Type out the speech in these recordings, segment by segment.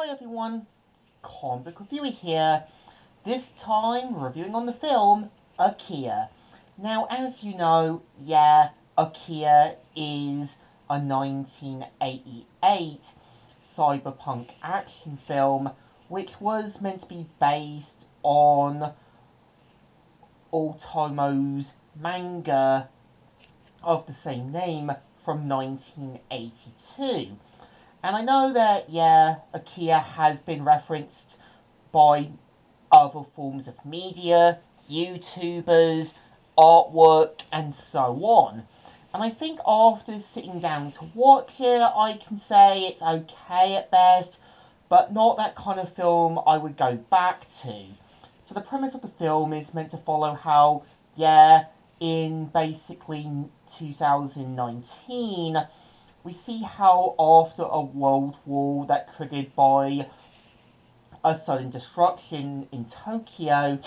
Hi everyone, Comic Reviewer here. This time reviewing on the film Akira. Now, as you know, Akira is a 1988 cyberpunk action film which was meant to be based on Otomo's manga of the same name from 1982. And I know that, Akira has been referenced by other forms of media, YouTubers, artwork, and so on. And I think after sitting down to watch it, I can say it's okay at best, but not that kind of film I would go back to. So the premise of the film is meant to follow how, in basically 2019, we see how after a world war that triggered by a sudden destruction in Tokyo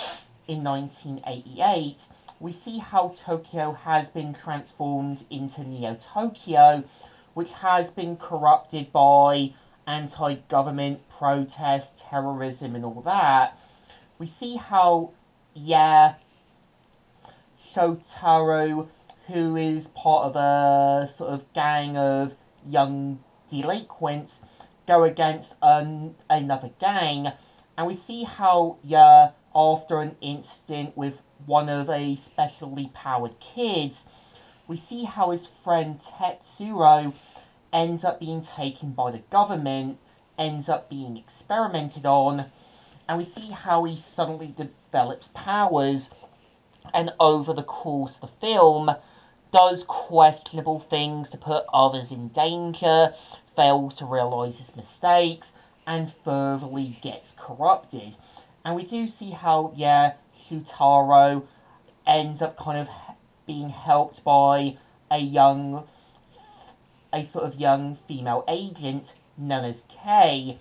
in 1988, we see how Tokyo has been transformed into Neo-Tokyo, which has been corrupted by anti-government protests, terrorism, and all that. We see how, Shotaro, who is part of a sort of gang of young delinquents, go against another gang, and we see how, after an incident with one of a specially powered kids, we see how his friend Tetsuro ends up being taken by the government, ends up being experimented on, and we see how he suddenly develops powers, and over the course of the film, does questionable things to put others in danger, fails to realise his mistakes, and furtherly gets corrupted. And we do see how, Shutaro ends up kind of being helped by a sort of young female agent known as Kay.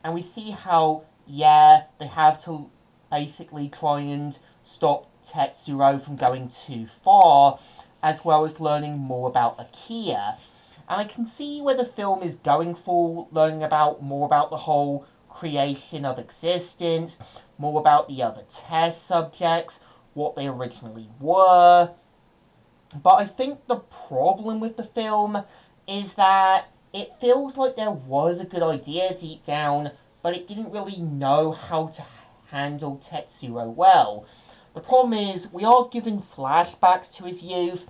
And we see how, they have to basically try and stop Tetsuro from going too far, as well as learning more about Akira. And I can see where the film is going for, learning more about the whole creation of existence, more about the other test subjects, what they originally were. But I think the problem with the film is that it feels like there was a good idea deep down, but it didn't really know how to handle Tetsuro well. The problem is, we are given flashbacks to his youth,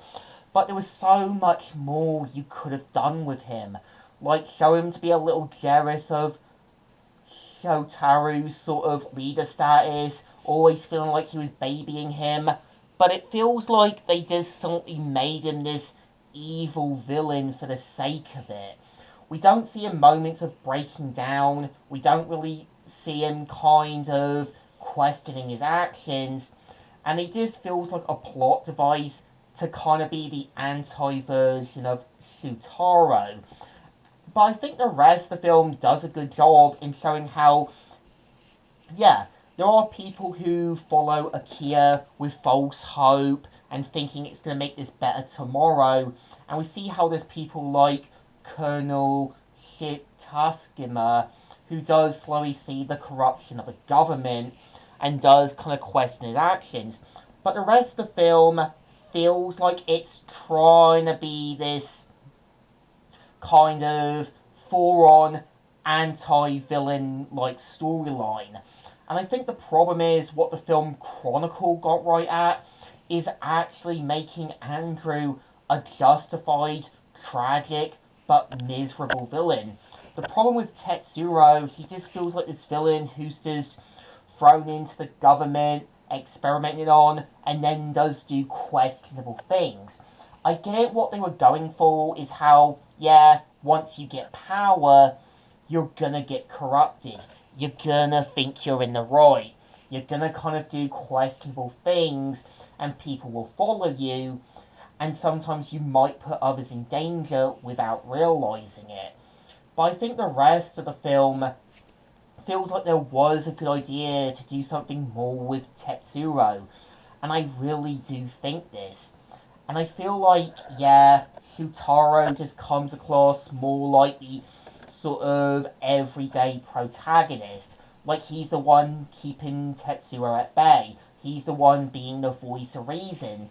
but there was so much more you could have done with him. Like, show him to be a little jealous of Shotaru's sort of leader status, always feeling like he was babying him. But it feels like they just suddenly made him this evil villain for the sake of it. We don't see him moments of breaking down. We don't really see him kind of questioning his actions. And it just feels like a plot device to kind of be the anti-version of Shutaro. But I think the rest of the film does a good job in showing how, there are people who follow Akira with false hope and thinking it's going to make this better tomorrow. And we see how there's people like Colonel Shitaskima, who does slowly see the corruption of the government and does kind of question his actions. But the rest of the film feels like it's trying to be this kind of full-on anti-villain like storyline. And I think the problem is what the film Chronicle got right at is actually making Andrew a justified, tragic, but miserable villain. The problem with Tetsuro, he just feels like this villain who's just thrown into the government, experimented on, and then does do questionable things. I get what they were going for is how, once you get power, you're gonna get corrupted. You're gonna think you're in the right. You're gonna kind of do questionable things, and people will follow you, and sometimes you might put others in danger without realising it. But I think the rest of the film feels like there was a good idea to do something more with Tetsuro, and I really do think this. And I feel like, Shutaro just comes across more like the sort of everyday protagonist. Like, he's the one keeping Tetsuo at bay. He's the one being the voice of reason.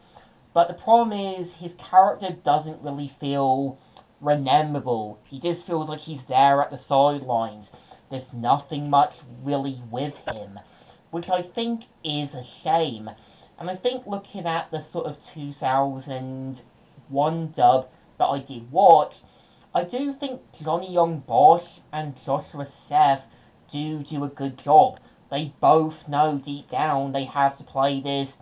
But the problem is, his character doesn't really feel rememberable. He just feels like he's there at the sidelines. There's nothing much really with him, which I think is a shame. And I think looking at the sort of 2001 dub that I did watch, I do think Johnny Young Bosch and Joshua Seth do a good job. They both know deep down they have to play this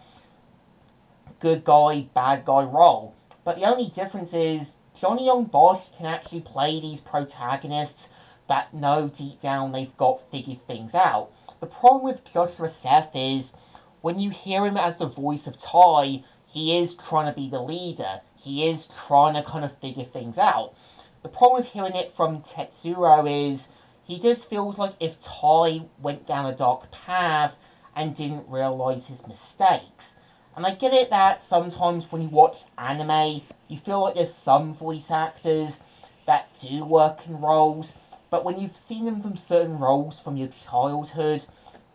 good guy, bad guy role. But the only difference is Johnny Young Bosch can actually play these protagonists that know deep down they've got figured things out. The problem with Joshua Seth is when you hear him as the voice of Tai, he is trying to be the leader. He is trying to kind of figure things out. The problem with hearing it from Tetsuo is he just feels like if Tai went down a dark path and didn't realise his mistakes. And I get it that sometimes when you watch anime, you feel like there's some voice actors that do work in roles, but when you've seen them from certain roles from your childhood,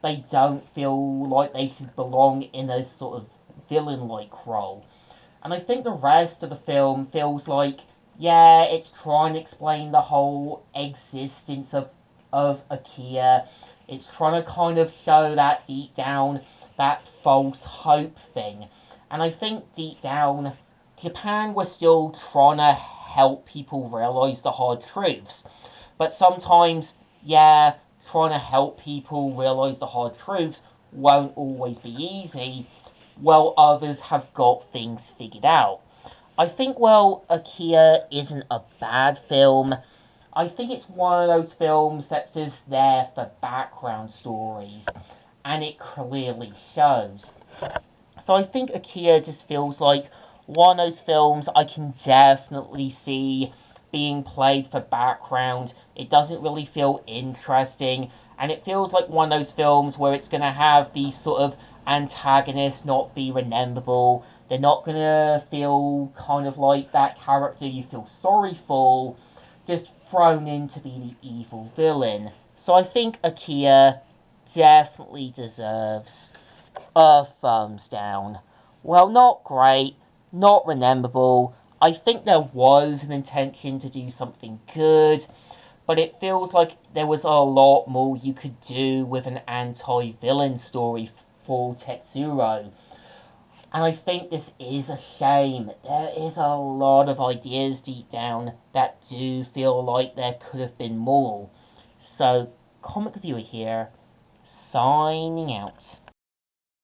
they don't feel like they should belong in a sort of villain-like role. And I think the rest of the film feels like, yeah, it's trying to explain the whole existence of Akira. It's trying to kind of show that deep down, that false hope thing. And I think deep down, Japan was still trying to help people realize the hard truths. But sometimes, yeah, trying to help people realize the hard truths won't always be easy, while others have got things figured out. I think, well, Akira isn't a bad film. I think it's one of those films that's just there for background stories, and it clearly shows. So I think Akira just feels like one of those films I can definitely see being played for background. It doesn't really feel interesting, and it feels like one of those films where it's going to have these sort of antagonists not be rememberable. They're not going to feel kind of like that character you feel sorry for, just thrown in to be the evil villain. So I think Akira definitely deserves a thumbs down. Well, not great, not rememberable. I think there was an intention to do something good, but it feels like there was a lot more you could do with an anti-villain story for Tetsuo. And I think this is a shame. There is a lot of ideas deep down that do feel like there could have been more. So, Comic Reviewer here, signing out.